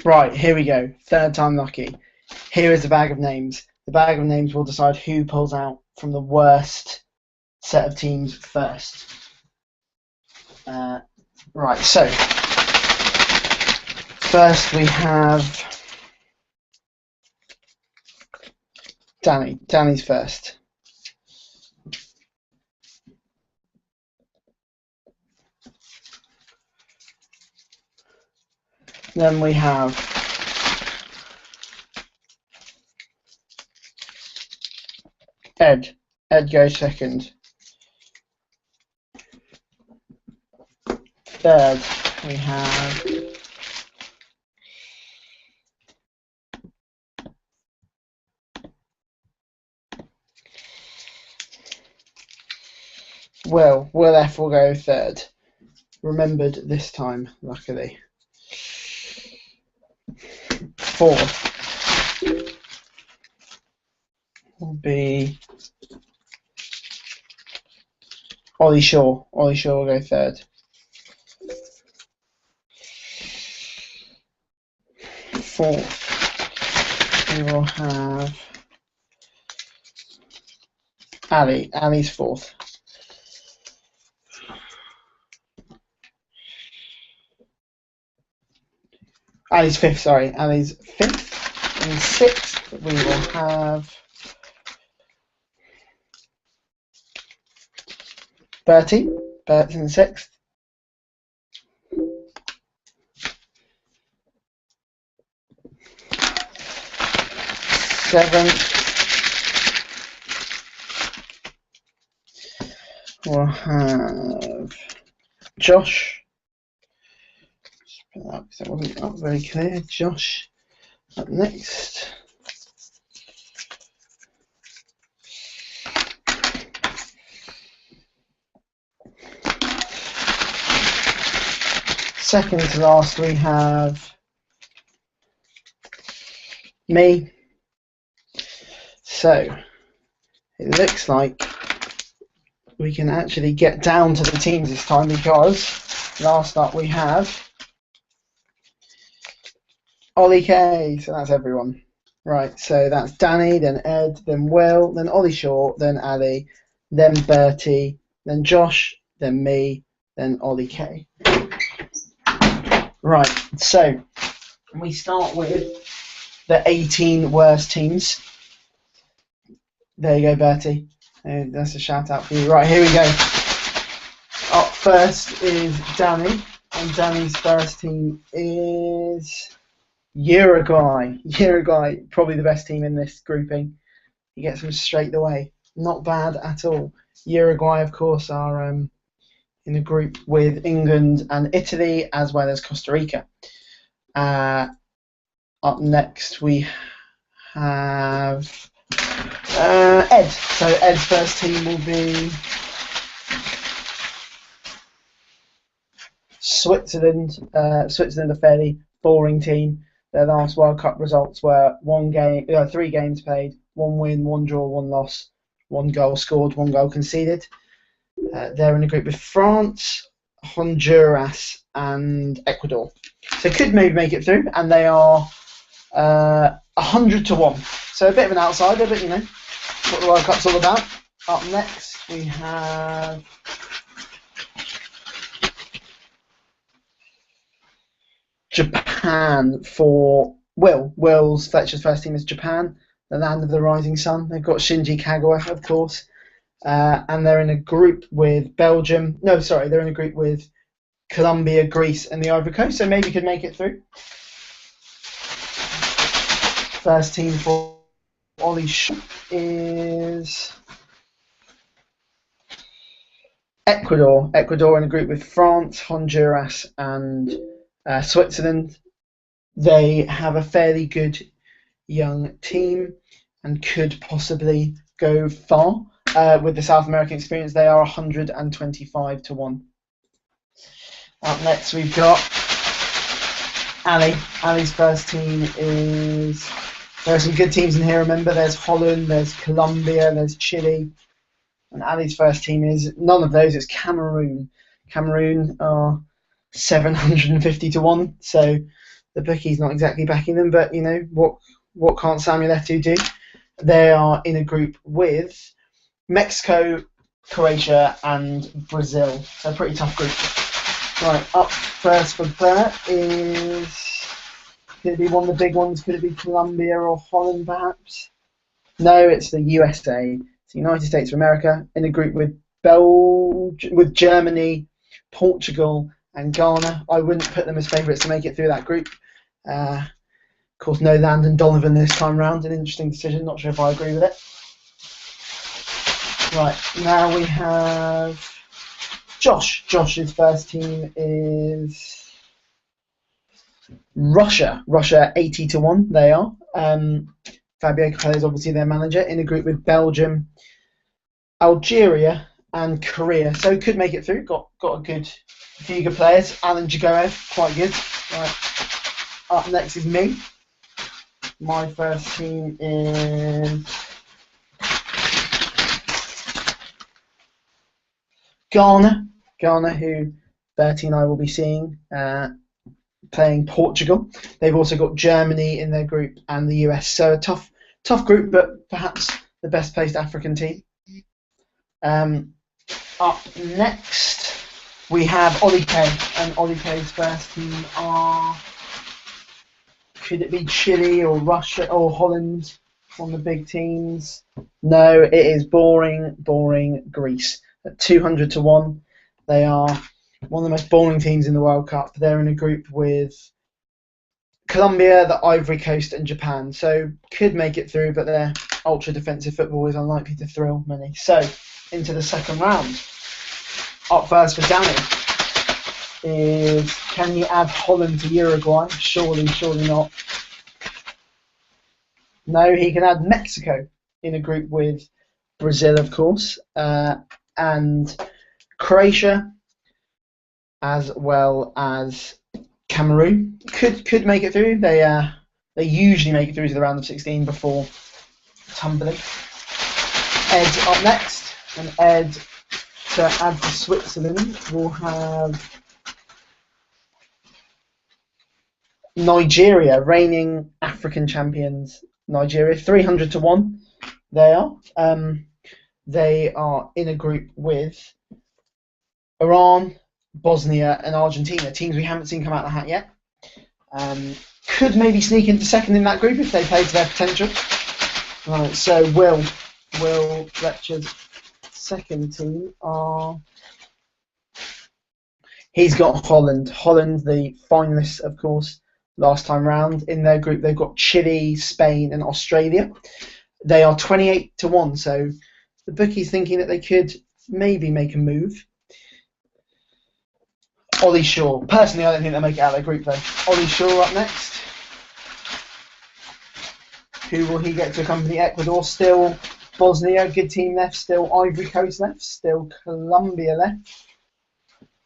Right, here we go. Third time lucky. Here is the bag of names. The bag of names will decide who pulls out from the worst set of teams first. Right, so first we have Danny. Danny's first. Then we have Ed. Ed goes second. Third, we have Will. Will F will go third. Remembered this time, luckily. Fourth will be Ollie Shaw. Ollie Shaw will go third. Fourth, we will have Ali. Ali's fourth. Ali's fifth, sorry. Ali's fifth. And sixth, we will have Bertie. Bertie's in sixth. Seventh, we'll have Josh. That wasn't up very clear. Josh up next. Second to last, we have me. So it looks like we can actually get down to the teams this time, because last up we have Ollie K. So that's everyone. Right, so that's Danny, then Ed, then Will, then Ollie Shaw, then Ali, then Bertie, then Josh, then me, then Ollie K. Right, so we start with the 18 worst teams. There you go, Bertie. That's a shout out for you. Right, here we go. Up first is Danny, and Danny's first team is Uruguay. Uruguay, probably the best team in this grouping. He gets them straight away. Not bad at all. Uruguay, of course, are in a group with England and Italy, as well as Costa Rica. Up next, we have Ed. So Ed's first team will be Switzerland. Switzerland, a fairly boring team. Their last World Cup results were 3 games played, 1 win, 1 draw, 1 loss, 1 goal scored, 1 goal conceded. They're in a group with France, Honduras, and Ecuador. So could maybe make it through, and they are 100 to 1. So a bit of an outsider, but you know what the World Cup's all about. Up next, we have Japan for Will. Fletcher's first team is Japan, the land of the rising sun. They've got Shinji Kagawa, of course. And they're in a group with Belgium. No, sorry, they're in a group with Colombia, Greece, and the Ivory Coast. So maybe could make it through. First team for Ollie Shaw is Ecuador. Ecuador in a group with France, Honduras, and Switzerland. They have a fairly good young team and could possibly go far. With the South American experience, they are 125 to 1. Up next, we've got Ali. Ali's first team is... There are some good teams in here, remember. There's Holland, there's Colombia, there's Chile. And Ali's first team is... None of those, it's Cameroon. Cameroon are 750 to 1. So the bookie's not exactly backing them, but you know what can't Samuel Eto'o do? They are in a group with Mexico, Croatia, and Brazil. So a pretty tough group. Right, up first for Bert is, could it be one of the big ones? Could it be Colombia or Holland, perhaps? No, it's the USA. It's the United States of America in a group with with Germany, Portugal, and Ghana. I wouldn't put them as favourites to make it through that group. Of course, no Landon Donovan this time round. An interesting decision. Not sure if I agree with it. Right, now we have Josh. Josh's first team is Russia. Russia 80-1. They are. Fabio Capello is obviously their manager in a group with Belgium, Algeria, and Korea. So could make it through. Got a few good players. Alan Jagoev, quite good. Right. Up next is me. My first team is Ghana. Ghana, who Bertie and I will be seeing, playing Portugal. They've also got Germany in their group and the US. So a tough group, but perhaps the best placed African team. Up next, we have Ollie Kay, and Ollie Kay's first team are, could it be Chile or Russia or Holland, one of the big teams? No, it is boring Greece. At 200-1, they are one of the most boring teams in the World Cup. They're in a group with Colombia, the Ivory Coast, and Japan. So could make it through, but their ultra defensive football is unlikely to thrill many. So into the second round. Up first for Danny is, can you add Holland to Uruguay? Surely not. No, he can add Mexico in a group with Brazil, of course, and Croatia, as well as Cameroon. Could make it through. They usually make it through to the round of 16 before tumbling. Ed up next, and Ed, to add to Switzerland, will have Nigeria, reigning African champions. Nigeria, 300-1. They are. They are in a group with Iran, Bosnia, and Argentina, teams we haven't seen come out of the hat yet. Could maybe sneak into second in that group if they play to their potential. Right, so Will Fletcher's second team are, he's got Holland. Holland, the finalists, of course, last time round. In their group, they've got Chile, Spain, and Australia. They are 28-1, so the bookie's thinking that they could maybe make a move. Ollie Shaw. Personally, I don't think they'll make it out of their group, though. Ollie Shaw up next. Who will he get to accompany Ecuador? Still Bosnia, good team left. Still Ivory Coast left. Still Colombia left.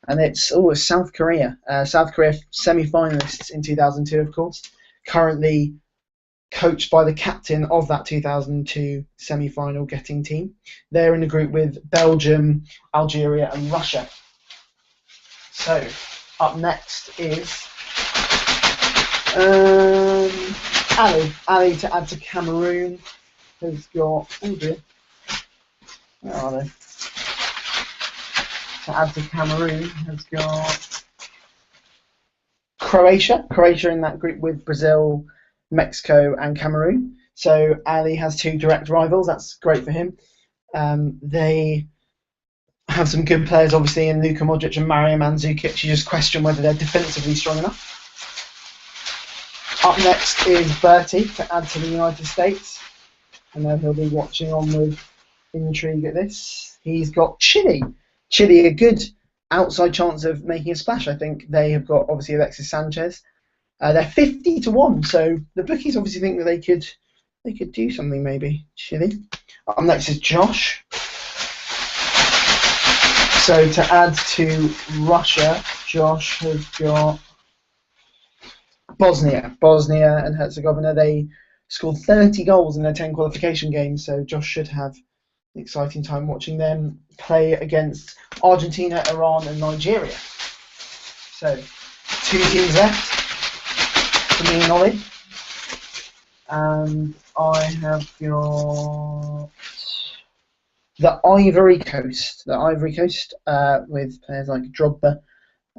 And it's South Korea. South Korea semi-finalists in 2002, of course. Currently coached by the captain of that 2002 semi-final getting team. They're in a group with Belgium, Algeria, and Russia. So, up next is Ali to add to Cameroon has got, oh dear, where are they? To add to Cameroon has got Croatia in that group with Brazil, Mexico, and Cameroon. So Ali has two direct rivals. That's great for him. They have some good players, obviously, in Luka Modric and Mario Mandzukic. You just question whether they're defensively strong enough. Up next is Bertie to add to the United States. I know he'll be watching on with intrigue at this. He's got Chile. Chile, a good outside chance of making a splash, I think. They have got, obviously, Alexis Sanchez. They're 50-1, so the bookies obviously think that they could do something, maybe. Chile. Up next is Josh. So to add to Russia, Josh has got Bosnia and Herzegovina. They scored 30 goals in their 10 qualification games, so Josh should have an exciting time watching them play against Argentina, Iran, and Nigeria. So 2 teams left. for me and Ollie. And I have got the Ivory Coast. With players like Drogba,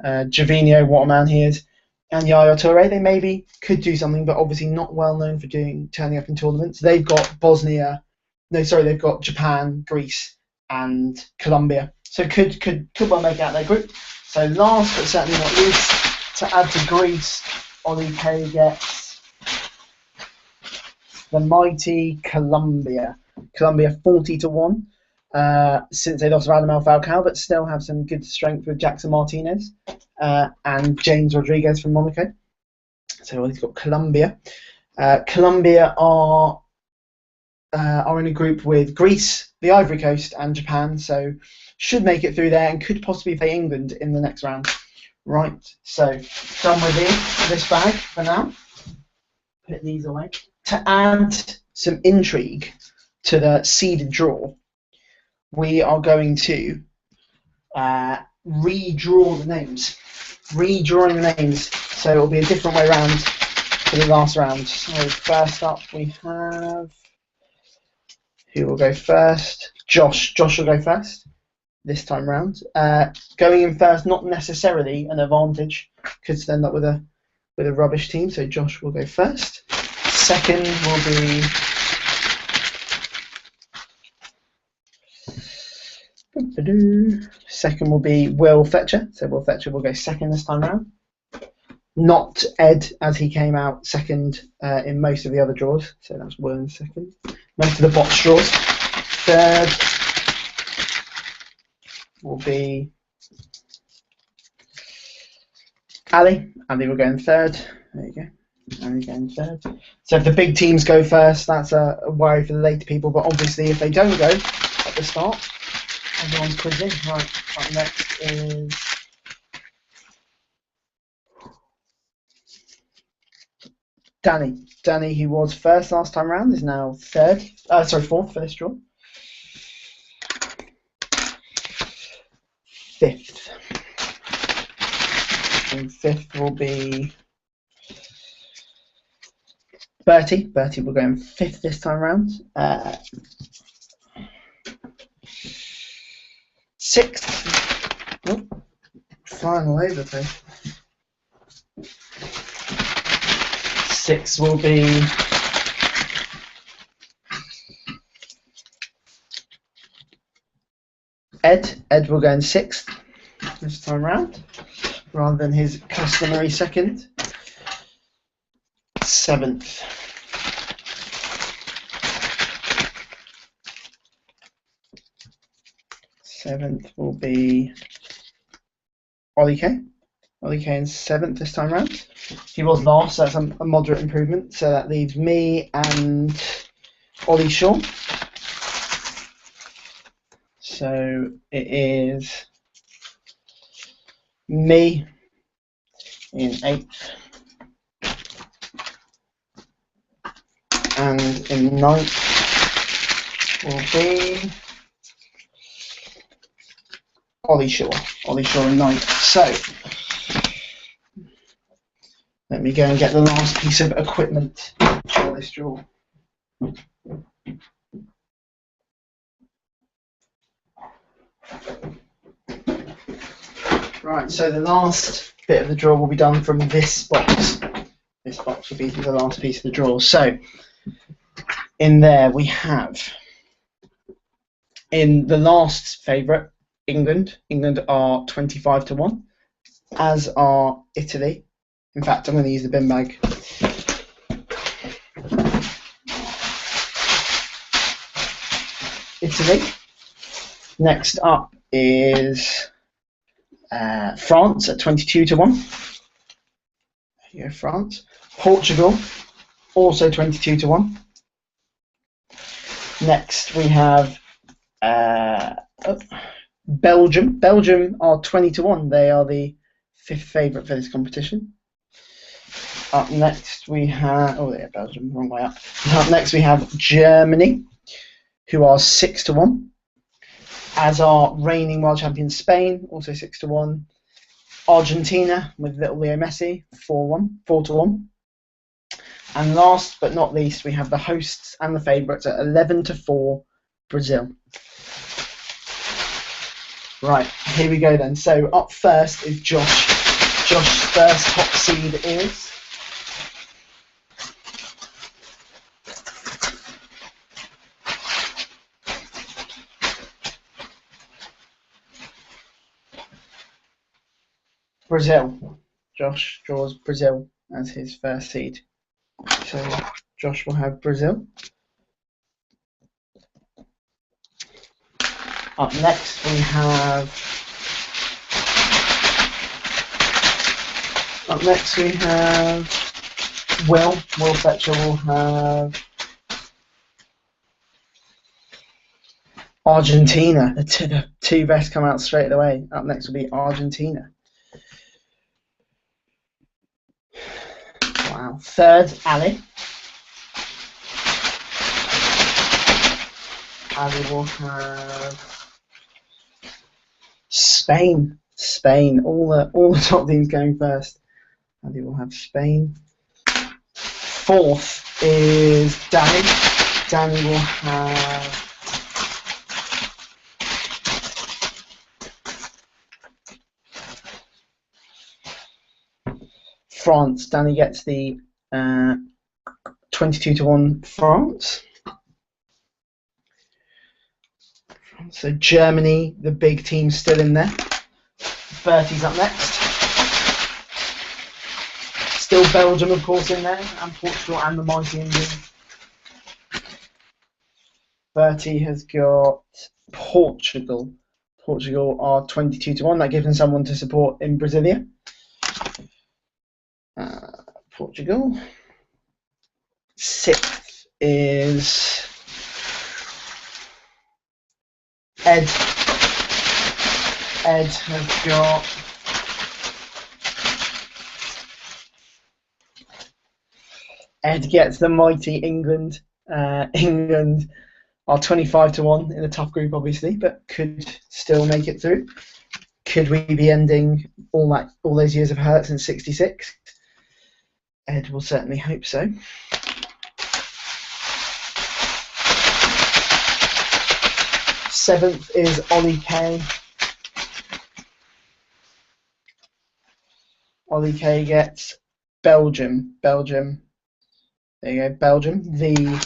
Javinho, what a man he is, and Yaya Toure. They maybe could do something, but obviously not well known for turning up in tournaments. They've got they've got Japan, Greece, and Colombia. So could well make out their group. So last but certainly not least, to add to Greece, Ollie K gets the mighty Colombia. Colombia 40-1 since they lost Radamel Falcao, but still have some good strength with Jackson Martinez and James Rodriguez from Monaco. So he's got Colombia. Colombia are in a group with Greece, the Ivory Coast, and Japan. So should make it through there and could possibly play England in the next round. Right. So done with this bag for now. Put these away. To add some intrigue to the seeded draw, we are going to redraw the names. Redrawing the names, so it'll be a different way round for the last round. So first up we have, who will go first? Josh. Josh will go first this time round. Going in first, not necessarily an advantage. Could still end up with a rubbish team. So Josh will go first. Second will be Will Fletcher. So Will Fletcher will go second this time round. Not Ed, as he came out second in most of the other draws. So that's Will in second. Most of the box draws. Third will be Ali. Ali will go in third. There you go. Ali going third. So if the big teams go first, that's a worry for the later people. But obviously, if they don't go at the start, everyone's quizzing. Right, up next is Danny. Danny, who was first last time round, is now fourth for this draw. Fifth. And fifth will be Bertie. Bertie will go in fifth this time round. Sixth. Oh, flying all over the place. Sixth will be Ed. Ed will go in sixth this time round, rather than his customary second. Seventh. Seventh will be Ollie K. Ollie K in seventh this time round. He was last, so that's a moderate improvement. So that leaves me and Ollie Shaw. So it is me in eighth. And in ninth will be Ollie Shaw. Ollie Shaw in ninth. So let me go and get the last piece of equipment for this draw. Right, so the last bit of the draw will be done from this box. This box will be the last piece of the draw. So in there we have, in the last favourite, England. England are 25-1, as are Italy. In fact, I'm going to use the bin bag. Italy. Next up is France at 22-1. There you go, France. Portugal, also 22-1. Next we have Belgium. Belgium are 20-1. They are the fifth favourite for this competition. Up next we have Belgium, wrong way up. Up next we have Germany, who are 6-1. As are reigning world champion Spain, also 6-1. Argentina with little Leo Messi, 4-1. And last but not least, we have the hosts and the favourites at 11-4, Brazil. Right, here we go then. So up first is Josh. Josh's first top seed is Brazil. Josh draws Brazil as his first seed. So Josh will have Brazil. Up next we have Will. Will Fletcher will have Argentina. The two best come out straight away. Up next will be Argentina. Wow. Third, Ali. Ali will have Spain. Spain. All the top teams going first. Ali will have Spain. Fourth is Danny. Danny will have France. Danny gets the 22-1 France. So Germany, the big team, still in there. Bertie's up next. Still Belgium, of course, in there, and Portugal and the mighty England. Bertie has got Portugal. Portugal are 22-1. That gives them someone to support in Brasilia. Portugal. Sixth is Ed. Ed has got Ed gets the mighty England. England are 25-1 in a tough group, obviously, but could still make it through. Could we be ending all those years of hurts in '66? Ed will certainly hope so. Seventh is Ollie K. Ollie K gets Belgium. Belgium. There you go, Belgium. The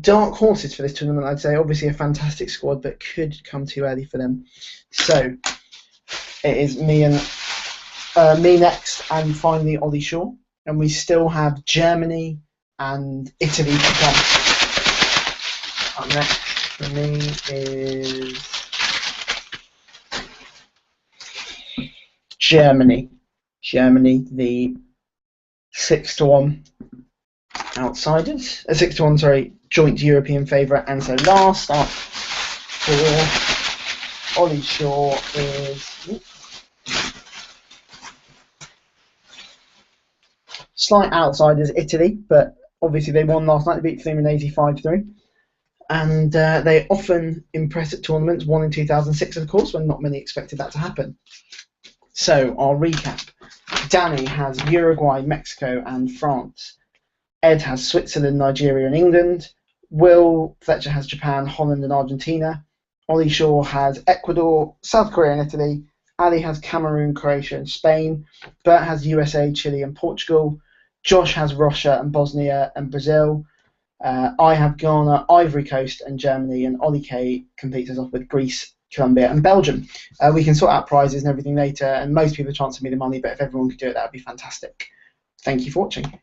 dark horses for this tournament, I'd say. Obviously a fantastic squad, but could come too early for them. So it is me next, and finally Ollie Shaw. And we still have Germany and Italy to come. Up next for me is Germany. Germany, the 6-1 outsiders. 6-1, sorry, joint European favourite. And so last up for Ollie Shaw is slight outsiders, Italy, but obviously they won last night. They beat Fluminense 5-3. And they often impress at tournaments, one in 2006, of course, when not many expected that to happen. So I'll recap. Danny has Uruguay, Mexico and France. Ed has Switzerland, Nigeria and England. Will Fletcher has Japan, Holland and Argentina. Ollie Shaw has Ecuador, South Korea and Italy. Ali has Cameroon, Croatia and Spain. Bert has USA, Chile and Portugal. Josh has Russia and Bosnia and Brazil. I have Ghana, Ivory Coast and Germany, and Ollie K completes us off with Greece, Colombia and Belgium. We can sort out prizes and everything later, and most people transfer me the money, but if everyone could do it, that would be fantastic. Thank you for watching.